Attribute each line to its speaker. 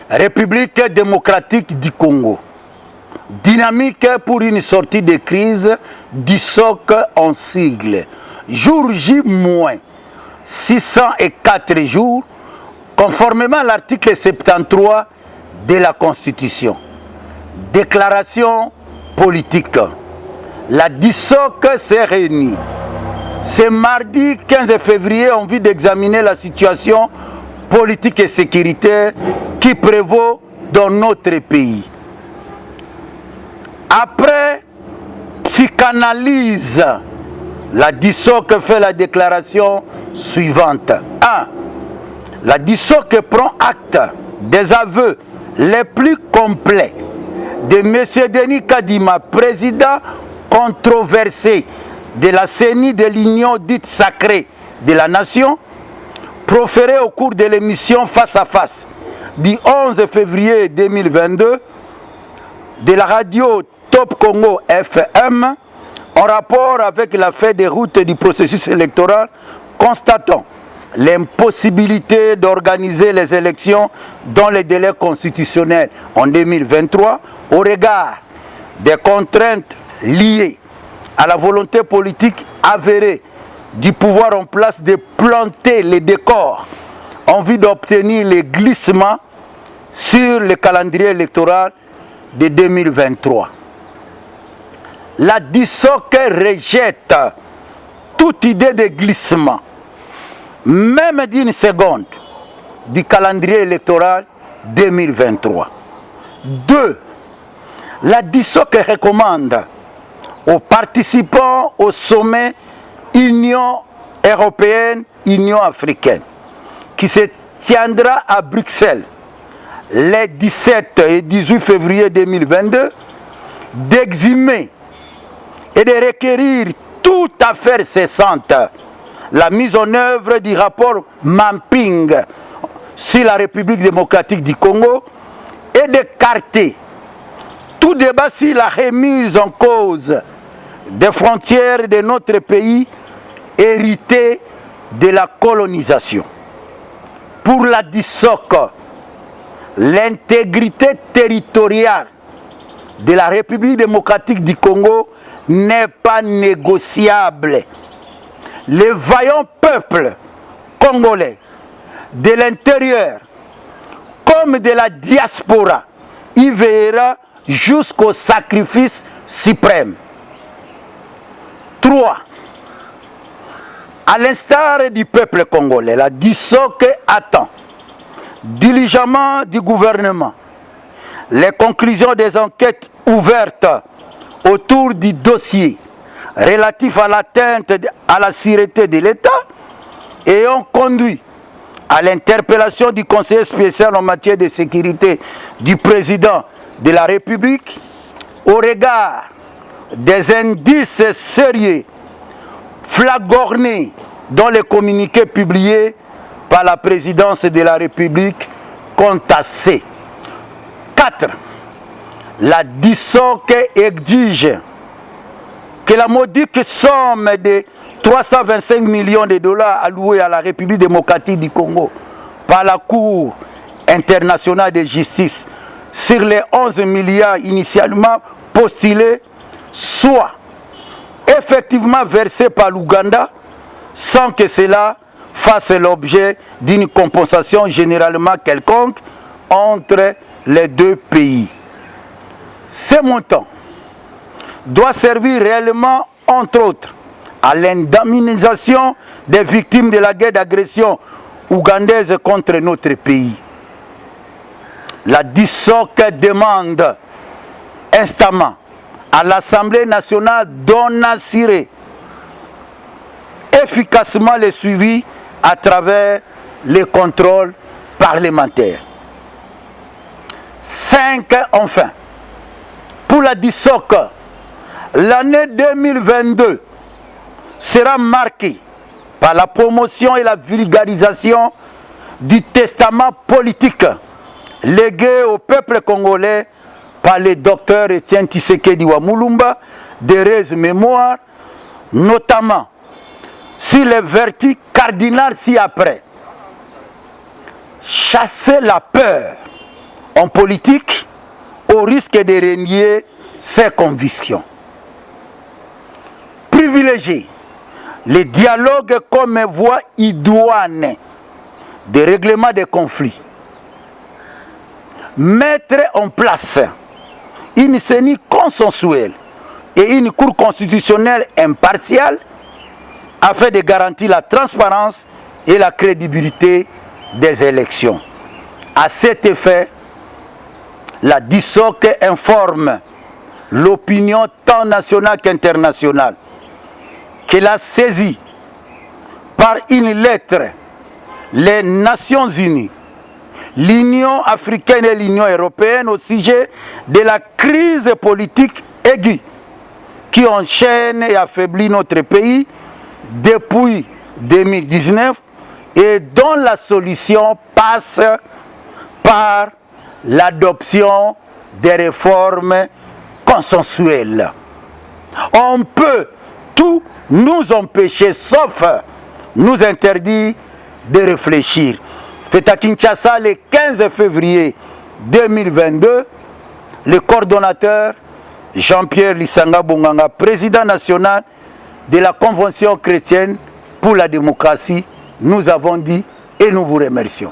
Speaker 1: République démocratique du Congo. Dynamique pour une sortie de crise du SOC en sigle. Jour J-604 jours, conformément à l'article 73 de la Constitution. Déclaration politique. La DISOC s'est réunie. Ce mardi 15 février en vue d'examiner la situation politique et sécuritaire qui prévaut dans notre pays. Après psychanalyse, la DISOC fait la déclaration suivante. 1. La DISOC prend acte des aveux les plus complets de M. Denis Kadima, président controversé de la CENI de l'Union dite sacrée de la Nation, proféré au cours de l'émission Face à Face du 11 février 2022 de la radio Top Congo FM en rapport avec la feuille de route du processus électoral, constatant l'impossibilité d'organiser les élections dans les délais constitutionnels en 2023 au regard des contraintes liées à la volonté politique avérée du pouvoir en place de planter les décors en vue d'obtenir les glissements sur le calendrier électoral de 2023. La DISOC rejette toute idée de glissement, même d'une seconde, du calendrier électoral 2023. 2. La DISOC recommande aux participants au sommet Union européenne, Union africaine, qui se tiendra à Bruxelles les 17 et 18 février 2022, d'exhumer et de requérir toute affaire cessante la mise en œuvre du rapport Mapping sur la République démocratique du Congo et d'écarter tout débat sur la remise en cause des frontières de notre pays héritées de la colonisation. Pour la DISOC, l'intégrité territoriale de la République démocratique du Congo n'est pas négociable. Les vaillants peuples congolais de l'intérieur comme de la diaspora y veillera jusqu'au sacrifice suprême. 3. À l'instar du peuple congolais, la DISOC attend diligemment du gouvernement les conclusions des enquêtes ouvertes autour du dossier relatif à l'atteinte à la sûreté de l'État et ont conduit à l'interpellation du conseiller spécial en matière de sécurité du président de la République au regard des indices sérieux flagornés dans les communiqués publiés par la présidence de la République contassée. 4. La DISOC exige que la modique somme de 325 millions de dollars alloués à la République démocratique du Congo par la Cour internationale de justice sur les 11 milliards initialement postulés soit effectivement versée par l'Ouganda sans que cela fasse l'objet d'une compensation généralement quelconque entre les deux pays. Ce montant doit servir réellement, entre autres, à l'indemnisation des victimes de la guerre d'agression ougandaise contre notre pays. La DISOC demande instamment à l'Assemblée nationale d'en assurer efficacement le suivi à travers les contrôles parlementaires. 5. Enfin, pour la DISOC, l'année 2022 sera marquée par la promotion et la vulgarisation du testament politique légué au peuple congolais par le docteur Etienne Tshisekedi wa Mulumba, d'heureuse mémoire, notamment sur les vertus cardinales ci-après. Chasser la peur en politique au risque de renier ses convictions. Privilégier le dialogue comme voie idoine de règlement des conflits. Mettre en place une CENI consensuelle et une Cour constitutionnelle impartiale afin de garantir la transparence et la crédibilité des élections. À cet effet, la DISOC informe l'opinion tant nationale qu'internationale qu'elle a saisi par une lettre les Nations Unies, l'Union africaine et l'Union européenne au sujet de la crise politique aiguë qui enchaîne et affaiblit notre pays depuis 2019 et dont la solution passe par l'adoption des réformes consensuelles. On peut tout nous empêcher, sauf nous interdire de réfléchir. Fait à Kinshasa le 15 février 2022, le coordonnateur Jean-Pierre Lissanga Bonganga, président national de la Convention chrétienne pour la démocratie, nous avons dit et nous vous remercions.